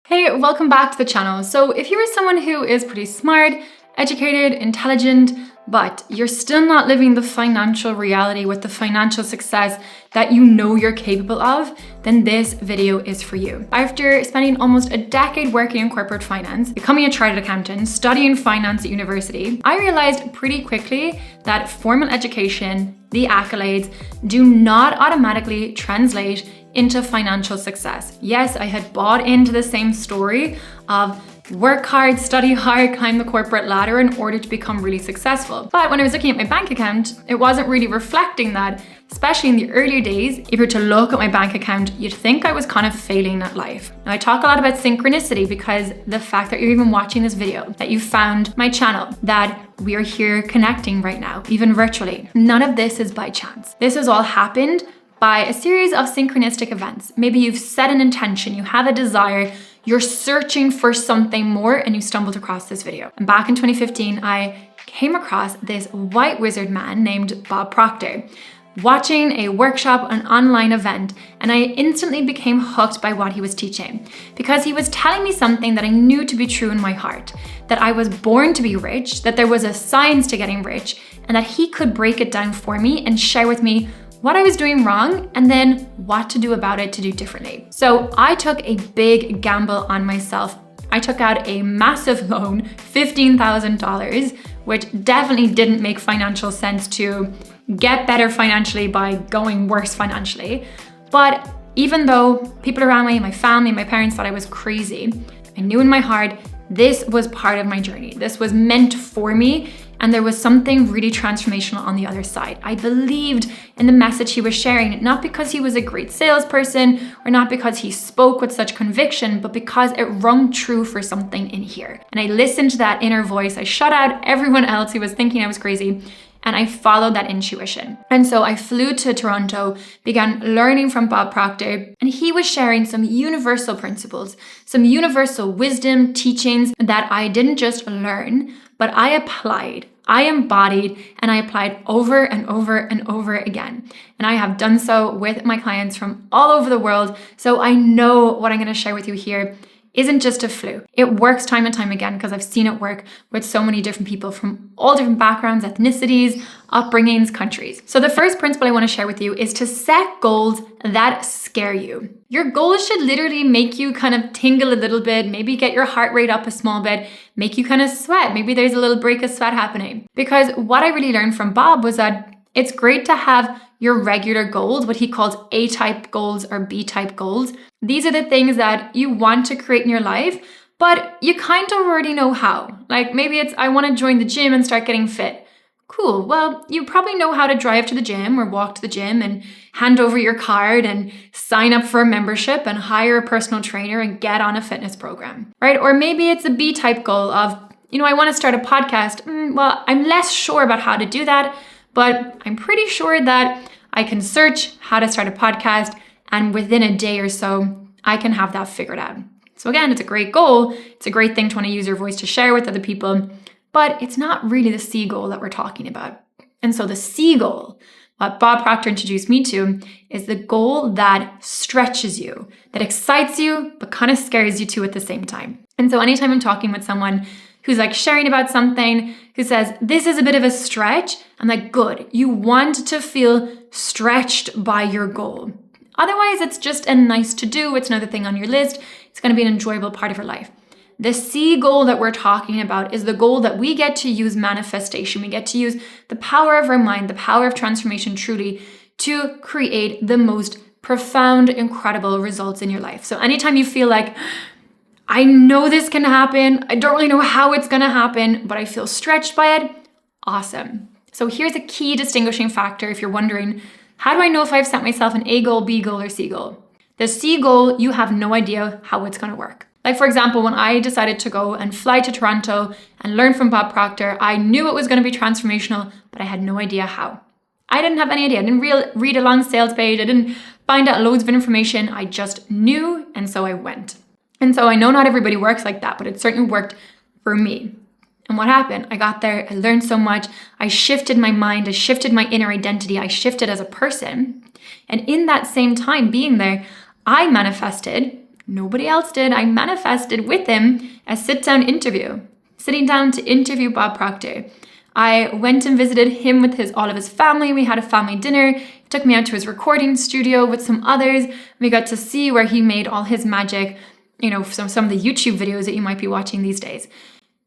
Hey, welcome back to the channel. So if you are someone who is pretty smart, educated, intelligent, but you're still not living the financial reality with the financial success that you know you're capable of, then this video is for you. After spending almost a decade working in corporate finance, becoming a chartered accountant, studying finance at university, I realized pretty quickly that formal education, the accolades, do not automatically translate into financial success. Yes, I had bought into the same story of work hard, study hard, climb the corporate ladder in order to become really successful. But when I was looking at my bank account, it wasn't really reflecting that, especially in the earlier days. If you were to look at my bank account, you'd think I was kind of failing at life. Now, I talk a lot about synchronicity because the fact that you're even watching this video, that you found my channel, that we are here connecting right now, even virtually. None of this is by chance. This has all happened by a series of synchronistic events. Maybe you've set an intention, you have a desire, you're searching for something more, and you stumbled across this video. And back in 2015, I came across this white wizard man named Bob Proctor, watching a workshop, an online event, and I instantly became hooked by what he was teaching because he was telling me something that I knew to be true in my heart, that I was born to be rich, that there was a science to getting rich, and that he could break it down for me and share with me what I was doing wrong, and then what to do about it to do differently. So I took a big gamble on myself. I took out a massive loan, $15,000, which definitely didn't make financial sense to get better financially by going worse financially. But even though people around me, my family, my parents thought I was crazy, I knew in my heart this was part of my journey. This was meant for me, and there was something really transformational on the other side. I believed in the message he was sharing, not because he was a great salesperson or not because he spoke with such conviction, but because it rung true for something in here. And I listened to that inner voice. I shut out everyone else who was thinking I was crazy, and I followed that intuition. And so I flew to Toronto, began learning from Bob Proctor, and he was sharing some universal principles, some universal wisdom, teachings that I didn't just learn, but I applied, I embodied, and I applied over and over and over again. And I have done so with my clients from all over the world. So I know what I'm going to share with you here isn't just a fluke. It works time and time again because I've seen it work with so many different people from all different backgrounds, ethnicities, upbringings, countries. So the first principle I want to share with you is to set goals that scare you. Your goals should literally make you kind of tingle a little bit, maybe get your heart rate up a small bit, make you kind of sweat. Maybe there's a little break of sweat happening. Because what I really learned from Bob was that it's great to have your regular goals, what he calls A-type goals or B-type goals. These are the things that you want to create in your life, but you kind of already know how. Like maybe it's, I want to join the gym and start getting fit. Cool. Well, you probably know how to drive to the gym or walk to the gym and hand over your card and sign up for a membership and hire a personal trainer and get on a fitness program, right? Or maybe it's a B-type goal of, I want to start a podcast. Well, I'm less sure about how to do that, but I'm pretty sure that I can search how to start a podcast, and within a day or so, I can have that figured out. So again, it's a great goal. It's a great thing to want to use your voice to share with other people, but it's not really the C goal that we're talking about. And so the C goal, what Bob Proctor introduced me to, is the goal that stretches you, that excites you, but kind of scares you too at the same time. And so anytime I'm talking with someone who's like sharing about something, who says, this is a bit of a stretch, I'm like, good, you want to feel stretched by your goal. Otherwise, it's just a nice to do. It's another thing on your list. It's going to be an enjoyable part of your life. The C goal that we're talking about is the goal that we get to use manifestation. We get to use the power of our mind, the power of transformation truly to create the most profound, incredible results in your life. So anytime you feel like, I know this can happen, I don't really know how it's going to happen, but I feel stretched by it, awesome. So here's a key distinguishing factor if you're wondering, how do I know if I've set myself an A goal, B goal, or C goal? The C goal, you have no idea how it's going to work. Like for example, when I decided to go and fly to Toronto and learn from Bob Proctor, I knew it was going to be transformational, but I had no idea how. I didn't have any idea. I didn't read a long sales page. I didn't find out loads of information. I just knew, and so I went. And so I know not everybody works like that, but it certainly worked for me. And what happened? I got there, I learned so much, I shifted my mind, I shifted my inner identity, I shifted as a person. And in that same time being there, I manifested Nobody else did. I manifested with him a sit-down interview, sitting down to interview Bob Proctor. I went and visited him with all of his family. We had a family dinner. He took me out to his recording studio with some others. We got to see where he made all his magic, some of the YouTube videos that you might be watching these days.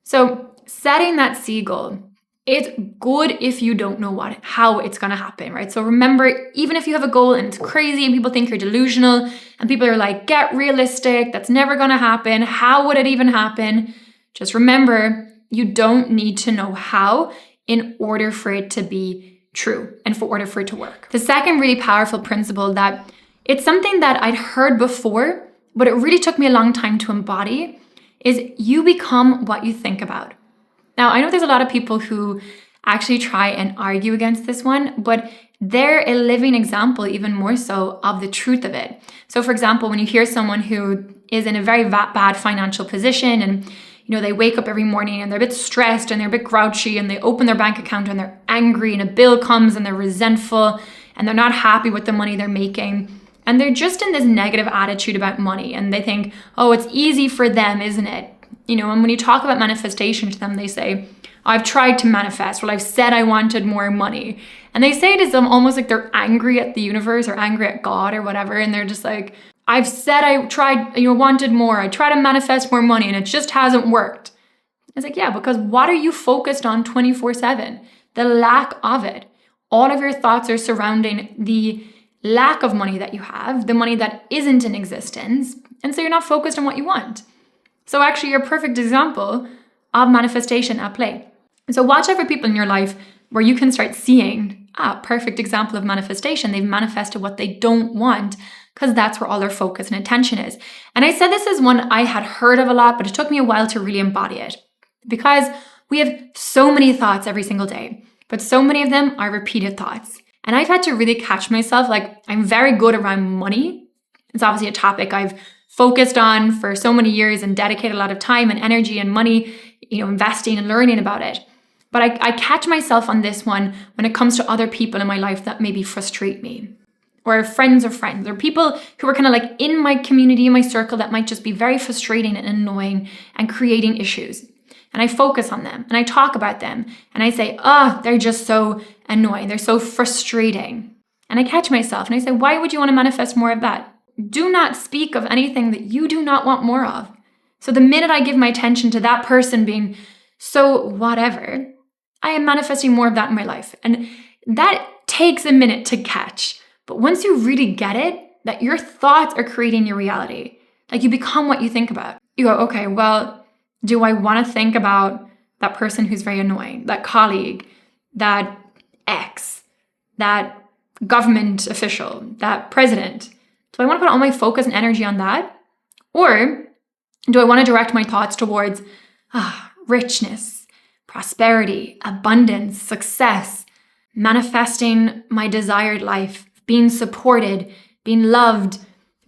So setting that C goal, it's good if you don't know how it's going to happen, right? So remember, even if you have a goal and it's crazy and people think you're delusional and people are like, get realistic, that's never going to happen. How would it even happen? Just remember, you don't need to know how in order for it to be true and for order for it to work. The second really powerful principle that it's something that I'd heard before, but it really took me a long time to embody, is you become what you think about. Now, I know there's a lot of people who actually try and argue against this one, but they're a living example, even more so, of the truth of it. So for example, when you hear someone who is in a very bad financial position and they wake up every morning and they're a bit stressed and they're a bit grouchy and they open their bank account and they're angry and a bill comes and they're resentful and they're not happy with the money they're making. And they're just in this negative attitude about money and they think, oh, it's easy for them, isn't it? And when you talk about manifestation to them, they say, I've tried to manifest. Well, I've said I wanted more money. And they say it as almost like they're angry at the universe or angry at God or whatever. And they're just like, I've said I tried, wanted more. I tried to manifest more money and it just hasn't worked. It's like, yeah, because what are you focused on 24/7? The lack of it. All of your thoughts are surrounding the lack of money that you have, the money that isn't in existence. And so you're not focused on what you want. So actually, you're a perfect example of manifestation at play. So watch out for people in your life where you can start seeing a perfect example of manifestation. They've manifested what they don't want because that's where all their focus and attention is. And I said this is one I had heard of a lot, but it took me a while to really embody it because we have so many thoughts every single day, but so many of them are repeated thoughts. And I've had to really catch myself. Like, I'm very good around money. It's obviously a topic I've focused on for so many years and dedicated a lot of time and energy and money, investing and learning about it. But I catch myself on this one when it comes to other people in my life that maybe frustrate me, or friends of friends, or people who are kind of like in my community, in my circle, that might just be very frustrating and annoying and creating issues. And I focus on them and I talk about them and I say, they're just so annoying. They're so frustrating. And I catch myself and I say, why would you want to manifest more of that? Do not speak of anything that you do not want more of. So the minute I give my attention to that person being so whatever, I am manifesting more of that in my life. And that takes a minute to catch. But once you really get it, that your thoughts are creating your reality. Like, you become what you think about. You go, okay, well, do I want to think about that person who's very annoying, that colleague, that ex, that government official, that president? Do I want to put all my focus and energy on that? Or do I want to direct my thoughts towards richness, prosperity, abundance, success, manifesting my desired life, being supported, being loved,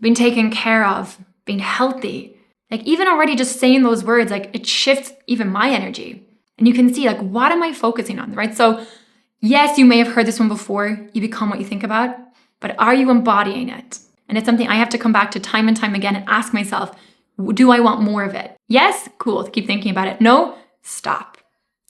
being taken care of, being healthy? Like, even already just saying those words, like, it shifts even my energy. And you can see, like, what am I focusing on, right? So yes, you may have heard this one before. You become what you think about, but are you embodying it? And it's something I have to come back to time and time again and ask myself, do I want more of it? Yes, cool, keep thinking about it. No, stop.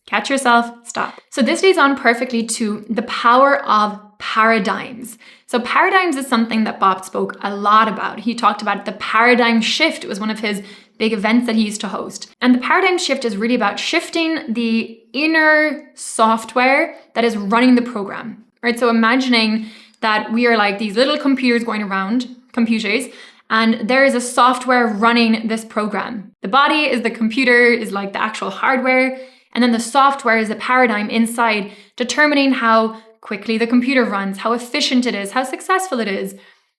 Catch yourself, stop. So this leads on perfectly to the power of paradigms. So paradigms is something that Bob spoke a lot about. He talked about the paradigm shift. It was one of his big events that he used to host. And the paradigm shift is really about shifting the inner software that is running the program, right? So imagining that we are like these little computers going around, computers, and there is a software running this program. The body is the computer, is like the actual hardware, and then the software is the paradigm inside, determining how quickly the computer runs, how efficient it is, how successful it is,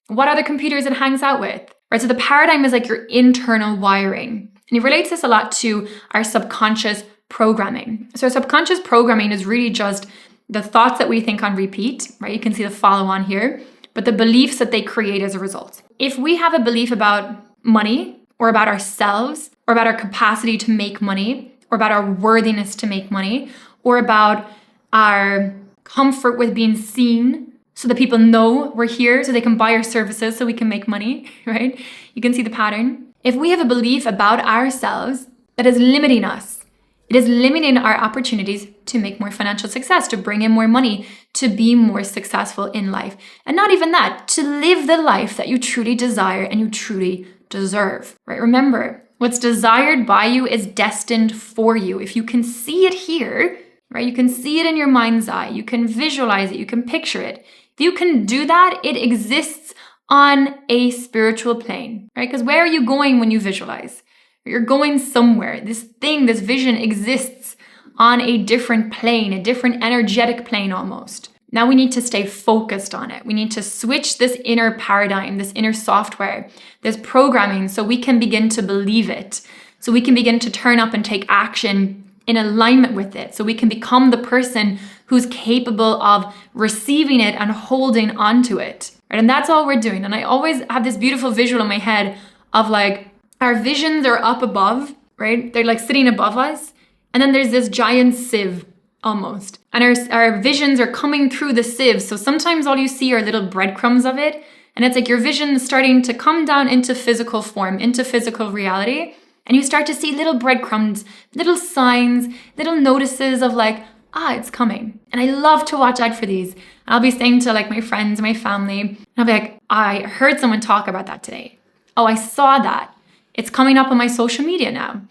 what other computers it hangs out with, right? So the paradigm is like your internal wiring. And he relates this a lot to our subconscious programming. So subconscious programming is really just the thoughts that we think on repeat, right? You can see the follow on here, but the beliefs that they create as a result. If we have a belief about money or about ourselves or about our capacity to make money or about our worthiness to make money or about our comfort with being seen so that people know we're here, so they can buy our services, so we can make money, right? You can see the pattern. If we have a belief about ourselves that is limiting us, it is limiting our opportunities to make more financial success, to bring in more money, to be more successful in life. And not even that, to live the life that you truly desire and you truly deserve, right? Remember, what's desired by you is destined for you. If you can see it here, right? You can see it in your mind's eye. You can visualize it. You can picture it. If you can do that, it exists on a spiritual plane, right? Because where are you going when you visualize? You're going somewhere. This thing, this vision exists on a different plane, a different energetic plane almost. Now we need to stay focused on it. We need to switch this inner paradigm, this inner software, this programming, so we can begin to believe it. So we can begin to turn up and take action in alignment with it. So we can become the person who's capable of receiving it and holding onto it. Right? And that's all we're doing. And I always have this beautiful visual in my head of like, our visions are up above, right? They're like sitting above us. And then there's this giant sieve almost. And our visions are coming through the sieve. So sometimes all you see are little breadcrumbs of it. And it's like your vision is starting to come down into physical form, into physical reality. And you start to see little breadcrumbs, little signs, little notices of like, it's coming. And I love to watch out for these. And I'll be saying to like my friends, my family, and I'll be like, I heard someone talk about that today. Oh, I saw that. It's coming up on my social media now.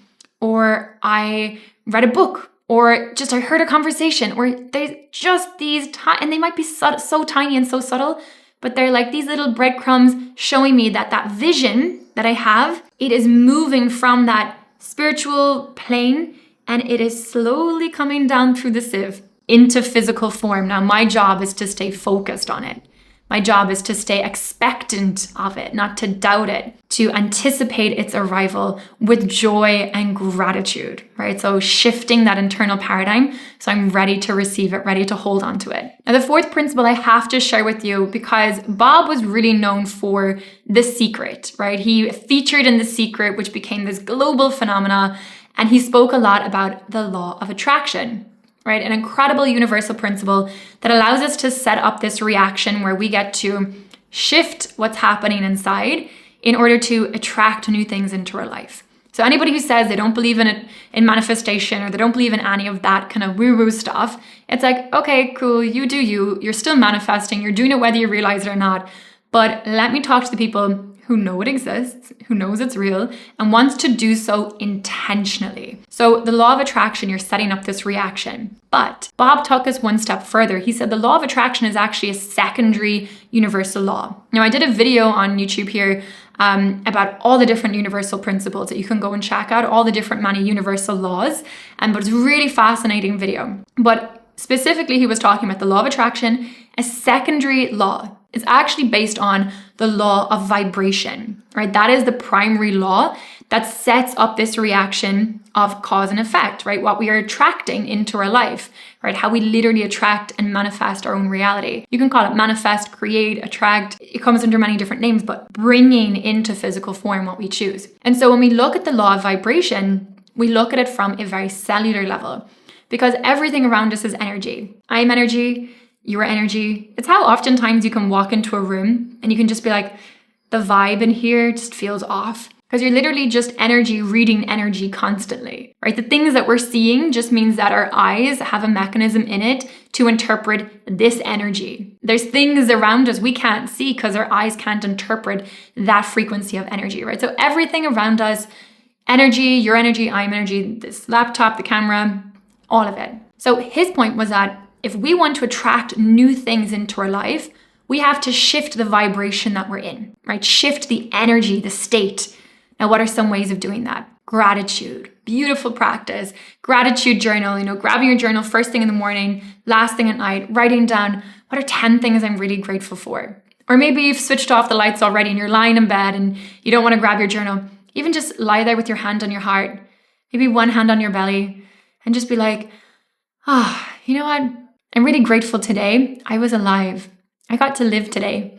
Or I read a book, or just I heard a conversation, or there's just these, and they might be so tiny and so subtle, but they're like these little breadcrumbs showing me that that vision that I have, it is moving from that spiritual plane and it is slowly coming down through the sieve into physical form. Now, my job is to stay focused on it. My job is to stay expectant of it, not to doubt it, to anticipate its arrival with joy and gratitude, right? So shifting that internal paradigm so I'm ready to receive it, ready to hold on to it. Now, the fourth principle I have to share with you, because Bob was really known for The Secret, right? He featured in The Secret, which became this global phenomena, and he spoke a lot about the law of attraction. Right? An incredible universal principle that allows us to set up this reaction where we get to shift what's happening inside in order to attract new things into our life. So anybody who says they don't believe in it, in manifestation, or they don't believe in any of that kind of woo-woo stuff, it's like, okay, cool, you do you. You're still manifesting. You're doing it whether you realize it or not. But let me talk to the people who know it exists, who knows it's real, and wants to do so intentionally. So the law of attraction, you're setting up this reaction. But Bob took us one step further. He said the law of attraction is actually a secondary universal law. Now, I did a video on YouTube here about all the different universal principles that you can go and check out, all the different many universal laws. But it's a really fascinating video. But specifically, he was talking about the law of attraction, a secondary law. It's actually based on the law of vibration, right? That is the primary law that sets up this reaction of cause and effect, right? What we are attracting into our life, right? How we literally attract and manifest our own reality. You can call it manifest, create, attract. It comes under many different names, but bringing into physical form what we choose. And so when we look at the law of vibration, we look at it from a very cellular level, because everything around us is energy. I am energy. Your energy. It's how oftentimes you can walk into a room and you can just be like, the vibe in here just feels off. Because you're literally just energy reading energy constantly, right? The things that we're seeing just means that our eyes have a mechanism in it to interpret this energy. There's things around us we can't see because our eyes can't interpret that frequency of energy, right? So everything around us, energy, your energy, I'm energy, this laptop, the camera, all of it. So his point was that if we want to attract new things into our life, we have to shift the vibration that we're in, right? Shift the energy, the state. Now, what are some ways of doing that? Gratitude, beautiful practice. Gratitude journal, grabbing your journal first thing in the morning, last thing at night, writing down, what are 10 things I'm really grateful for? Or maybe you've switched off the lights already and you're lying in bed and you don't want to grab your journal. Even just lie there with your hand on your heart, maybe one hand on your belly, and just be like, you know what? I'm really grateful today. I was alive. I got to live today.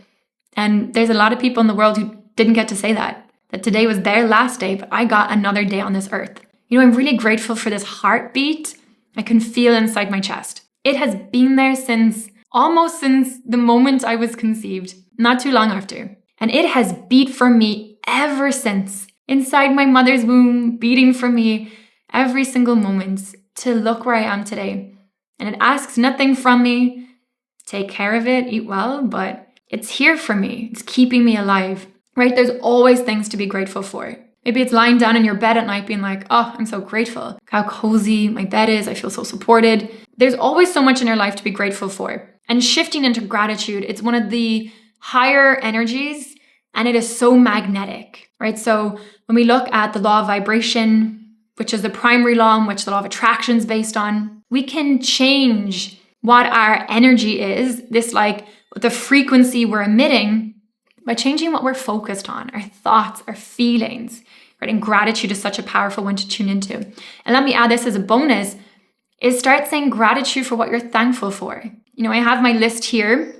And there's a lot of people in the world who didn't get to say that today was their last day, but I got another day on this earth. I'm really grateful for this heartbeat I can feel inside my chest. It has been there since almost since the moment I was conceived, not too long after. And it has beat for me ever since, inside my mother's womb, beating for me every single moment to look where I am today. And it asks nothing from me. Take care of it, eat well, but it's here for me. It's keeping me alive, right? There's always things to be grateful for. Maybe it's lying down in your bed at night being like, oh, I'm so grateful. How cozy my bed is. I feel so supported. There's always so much in your life to be grateful for. And shifting into gratitude, it's one of the higher energies and it is so magnetic, right? So when we look at the law of vibration, which is the primary law in which the law of attraction is based on, we can change what our energy is, the frequency we're emitting, by changing what we're focused on, our thoughts, our feelings, right? And gratitude is such a powerful one to tune into. And let me add this as a bonus, is start saying gratitude for what you're thankful for. I have my list here.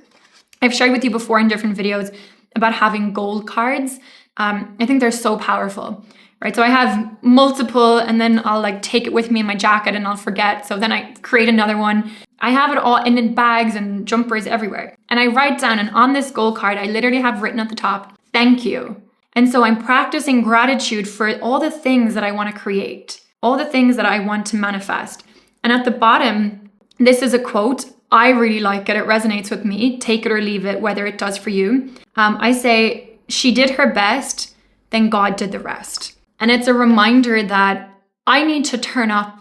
I've shared with you before in different videos about having gold cards. I think they're so powerful, right? So I have multiple and then I'll take it with me in my jacket and I'll forget. So then I create another one. I have it all in bags and jumpers everywhere. And I write down, and on this gold card, I literally have written at the top, thank you. And so I'm practicing gratitude for all the things that I want to create, all the things that I want to manifest. And at the bottom, this is a quote. I really like it. It resonates with me. Take it or leave it, whether it does for you. I say, she did her best, then God did the rest. And it's a reminder that I need to turn up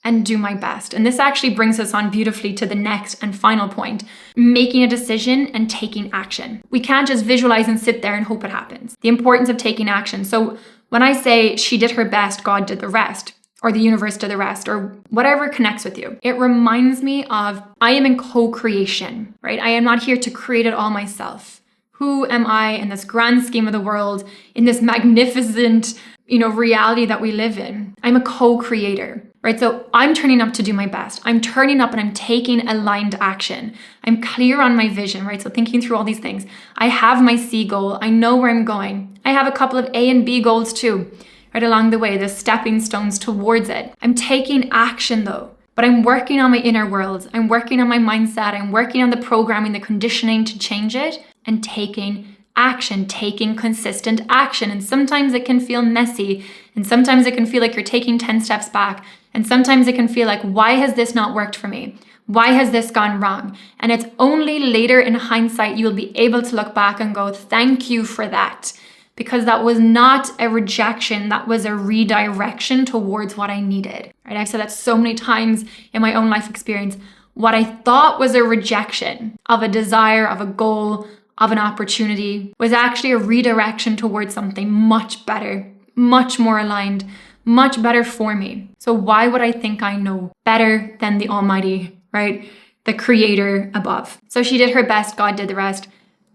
and do my best. And this actually brings us on beautifully to the next and final point, making a decision and taking action. We can't just visualize and sit there and hope it happens. The importance of taking action. So when I say she did her best, God did the rest, or the universe did the rest, or whatever connects with you, it reminds me of I am in co-creation, right? I am not here to create it all myself. Who am I in this grand scheme of the world, in this magnificent, reality that we live in? I'm a co-creator, right? So I'm turning up to do my best. I'm turning up and I'm taking aligned action. I'm clear on my vision, right? So thinking through all these things. I have my C goal. I know where I'm going. I have a couple of A and B goals too, right along the way, the stepping stones towards it. I'm taking action though, but I'm working on my inner world. I'm working on my mindset. I'm working on the programming, the conditioning to change it, and taking action, taking consistent action. And sometimes it can feel messy. And sometimes it can feel like you're taking 10 steps back. And sometimes it can feel like, why has this not worked for me? Why has this gone wrong? And it's only later in hindsight, you'll be able to look back and go, thank you for that. Because that was not a rejection, that was a redirection towards what I needed. Right? I've said that so many times in my own life experience. What I thought was a rejection of a desire, of a goal, of an opportunity was actually a redirection towards something much better, much more aligned, much better for me. So why would I think I know better than the Almighty, right? The Creator above. So she did her best, God did the rest.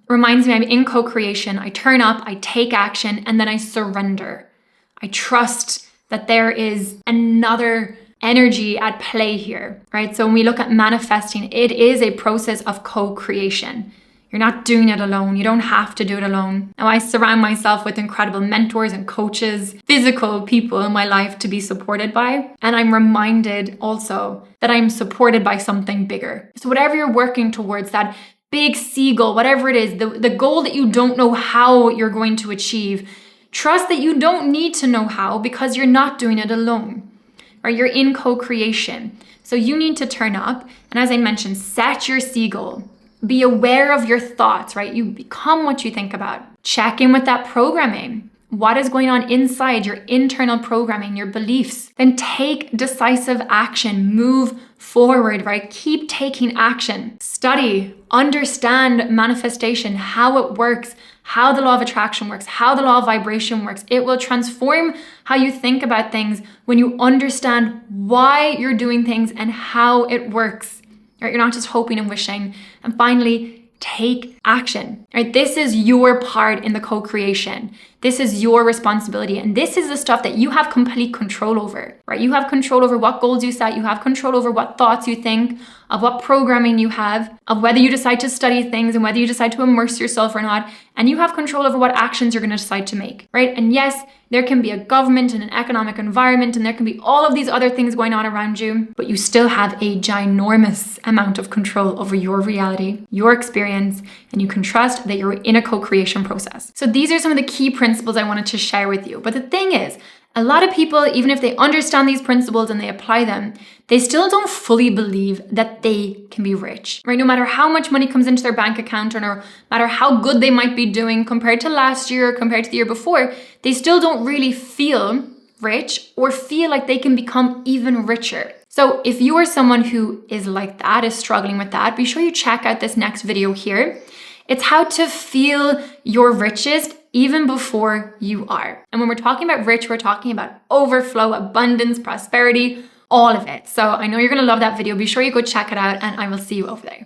Reminds me I'm in co-creation. I turn up, I take action, and then I surrender. I trust that there is another energy at play here, right? So when we look at manifesting, it is a process of co-creation. You're not doing it alone. You don't have to do it alone. Now, I surround myself with incredible mentors and coaches, physical people in my life to be supported by. And I'm reminded also that I'm supported by something bigger. So whatever you're working towards, that big C goal, whatever it is, the goal that you don't know how you're going to achieve, trust that you don't need to know how because you're not doing it alone. Or you're in co-creation. So you need to turn up. And as I mentioned, set your C goal. Be aware of your thoughts, right? You become what you think about. Check in with that programming. What is going on inside your internal programming, your beliefs? Then take decisive action. Move forward, right? Keep taking action. Study, understand manifestation, how it works, how the law of attraction works, how the law of vibration works. It will transform how you think about things when you understand why you're doing things and how it works. Right? You're not just hoping and wishing. And finally, take action. Right? This is your part in the co-creation. This is your responsibility. And this is the stuff that you have complete control over, right? You have control over what goals you set. You have control over what thoughts you think, of what programming you have, of whether you decide to study things and whether you decide to immerse yourself or not. And you have control over what actions you're going to decide to make, right? And yes, there can be a government and an economic environment, and there can be all of these other things going on around you, but you still have a ginormous amount of control over your reality, your experience, and you can trust that you're in a co-creation process. So these are some of the key principles I wanted to share with you. But the thing is, a lot of people, even if they understand these principles and they apply them, they still don't fully believe that they can be rich, right? No matter how much money comes into their bank account or no matter how good they might be doing compared to last year or compared to the year before, they still don't really feel rich or feel like they can become even richer. So if you are someone who is like that, is struggling with that, be sure you check out this next video here. It's how to feel your richest even before you are. And when we're talking about rich, we're talking about overflow, abundance, prosperity, all of it. So I know you're gonna love that video. Be sure you go check it out and I will see you over there.